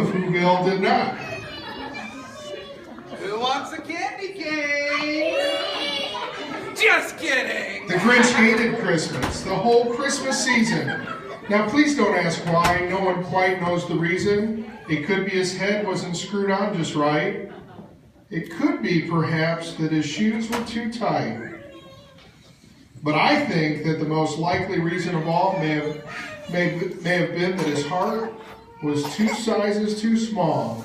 of Whoville did not. Who wants a candy cane? Just kidding! The Grinch hated Christmas, the whole Christmas season. Now please don't ask why, no one quite knows the reason. It could be his head wasn't screwed on just right. It could be, perhaps, that his shoes were too tight. But I think that the most likely reason of all may have been that his heart was 2 sizes too small.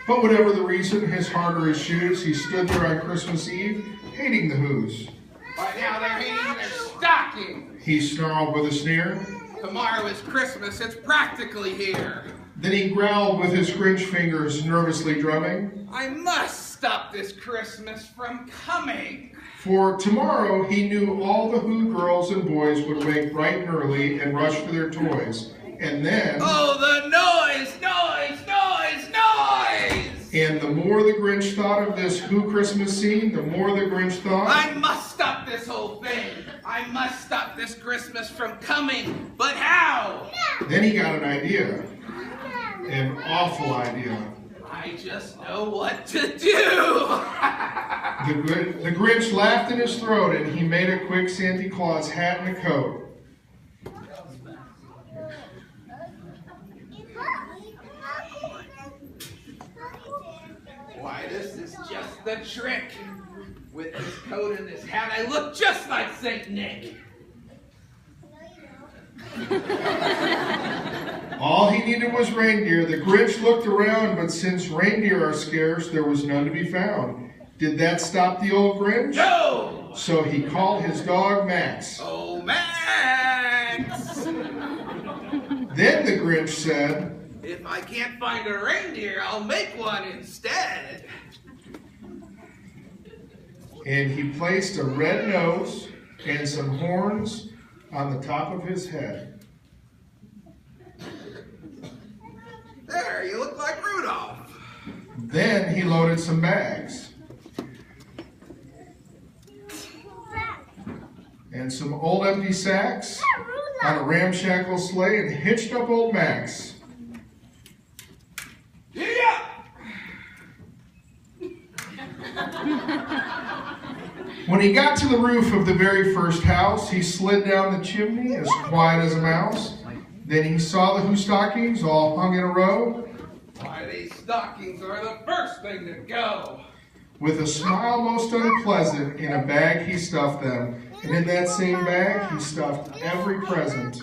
But whatever the reason, his heart or his shoes, he stood there on Christmas Eve, hating the Whos. By now they're hating their stocking. He snarled with a sneer. Tomorrow is Christmas, it's practically here. Then he growled with his Grinch fingers nervously drumming. I must stop this Christmas from coming. For tomorrow he knew all the Who girls and boys would wake bright and early and rush for their toys. And then... Oh, the noise, noise, noise, noise! And the more the Grinch thought of this Who Christmas scene, the more the Grinch thought... I must stop this whole thing. I must stop this Christmas from coming. But how? Then he got an idea. An awful idea. I just know what to do. The Grinch laughed in his throat and he made a quick Santa Claus hat and a coat. Why, this is just the trick. With this coat and this hat, I look just like Saint Nick. All he needed was reindeer. The Grinch looked around, but since reindeer are scarce, there was none to be found. Did that stop the old Grinch? No! So he called his dog Max. Oh, Max! Then the Grinch said, if I can't find a reindeer, I'll make one instead. and he placed a red nose and some horns on the top of his head. There, you look like Rudolph. Then he loaded some bags and some old empty sacks on a ramshackle sleigh and hitched up old Max. Yeah! When he got to the roof of the very first house, he slid down the chimney as quiet as a mouse. Then he saw the Who stockings all hung in a row. Why, these stockings are the first thing to go. With a smile most unpleasant, in a bag he stuffed them. And in that same bag, he stuffed every present.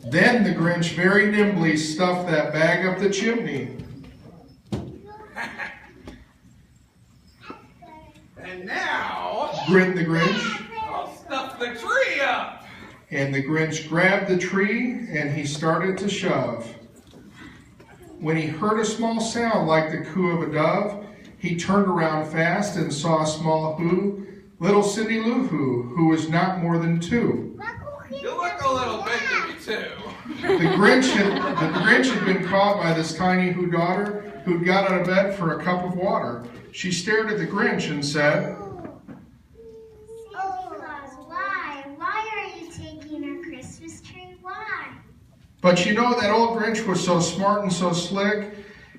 Then the Grinch very nimbly stuffed that bag up the chimney. And now, Grinned the Grinch. I'll stuff the tree up. And the Grinch grabbed the tree and he started to shove. When he heard a small sound like the coo of a dove, he turned around fast and saw a small Who, little Cindy Lou Who was not more than 2. You look a little big to me too. The Grinch had been caught by this tiny Who daughter who'd got out of bed for a cup of water. She stared at the Grinch and said, Why are you taking our Christmas tree? Why? But you know that old Grinch was so smart and so slick,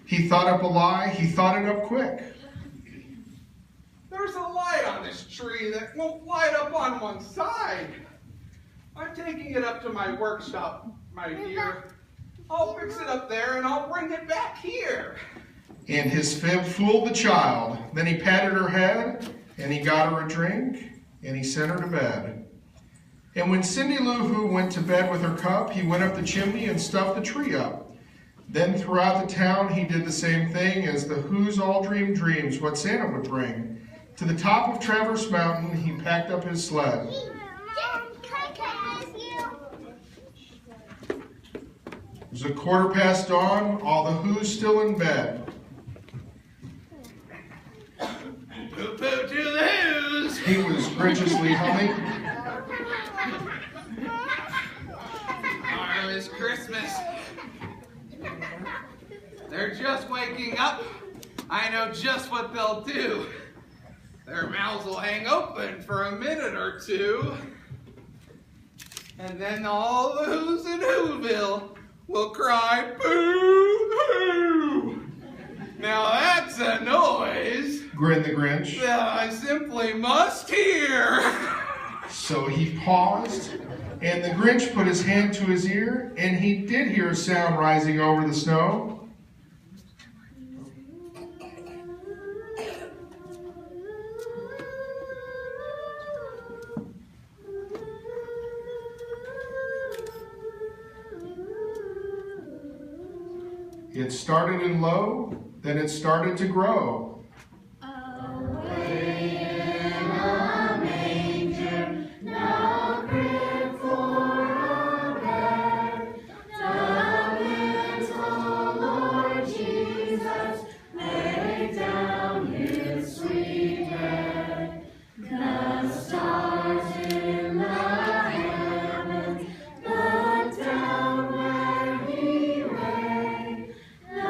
he thought up a lie, he thought it up quick. There's a light on this tree that won't light up on one side. I'm taking it up to my workshop, my dear. I'll fix it up there and I'll bring it back here. And his fib fooled the child. Then he patted her head, and he got her a drink, and he sent her to bed. And when Cindy Lou Who went to bed with her cup, he went up the chimney and stuffed the tree up. Then throughout the town, he did the same thing as the Who's all dreamed dreams, what Santa would bring. To the top of Traverse Mountain, he packed up his sled. It was 1/4 dawn, all the Who's still in bed. Poo-poo to the Who's. He was graciously humming. Tomorrow is Christmas. They're just waking up. I know just what they'll do. Their mouths will hang open for a minute or two. And then all the who's in Whoville will cry, boo-hoo! Now that's a noise, grinned the Grinch, that I simply must hear. So he paused, and the Grinch put his hand to his ear, and he did hear a sound rising over the snow. It started in low, then it started to grow. Away in a manger, now crib for a bed, the little Lord Jesus laid down his sweet head. The stars in the heavens looked down where he lay. The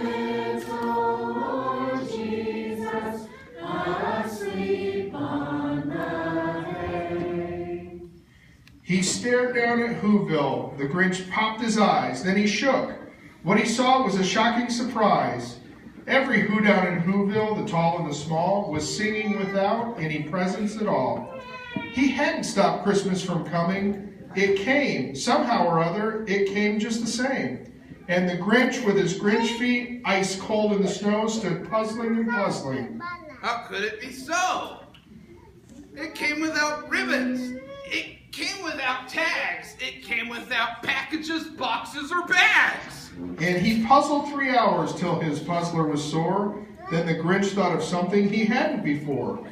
little Lord Jesus asleep on the hay. He stared down at Whoville. The Grinch popped his eyes, then he shook. What he saw was a shocking surprise. Every who down in Whoville, the tall and the small, was singing without any presents at all. He hadn't stopped Christmas from coming. It came, somehow or other, it came just the same. And the Grinch, with his Grinch feet ice cold in the snow, stood puzzling and puzzling. How could it be so? It came without ribbons. It came without tags. It came without packages, boxes, or bags. And he puzzled 3 hours till his puzzler was sore. Then the Grinch thought of something he hadn't before.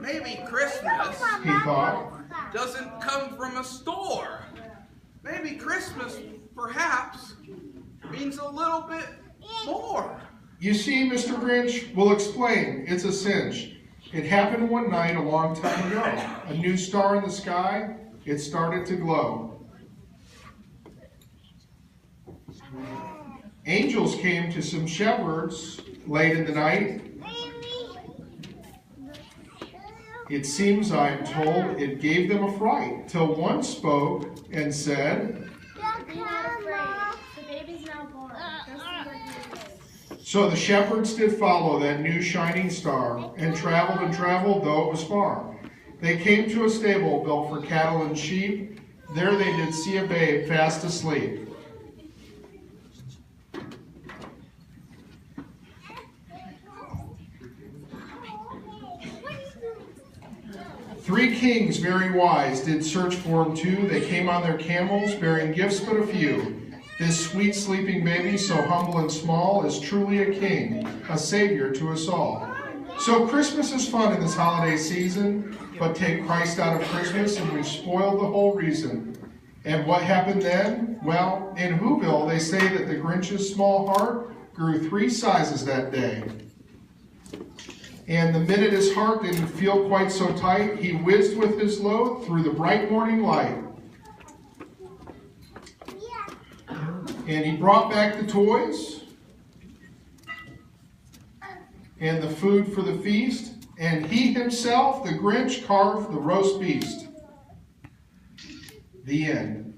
Maybe Christmas He thought, doesn't come from a store. Maybe Christmas, perhaps, means a little bit more. you see, Mr. Grinch, we'll explain. It's a cinch. It happened one night a long time ago. A new star in the sky, it started to glow. Angels came to some shepherds late in the night. It seems, I'm told, it gave them a fright, till one spoke and said, Be not afraid, the baby's now born. Just as good news. So the shepherds did follow that new shining star, and traveled, though it was far. They came to a stable built for cattle and sheep. There they did see a babe fast asleep. Three kings very wise did search for him too. They came on their camels, bearing gifts but a few. This sweet sleeping baby, so humble and small, is truly a king, a savior to us all. So Christmas is fun in this holiday season, but take Christ out of Christmas and we've spoiled the whole reason. And what happened then? Well, in Whoville, they say that the Grinch's small heart grew 3 sizes that day. And the minute his heart didn't feel quite so tight, he whizzed with his load through the bright morning light. And he brought back the toys and the food for the feast, and he himself, the Grinch, carved the roast beast. The end.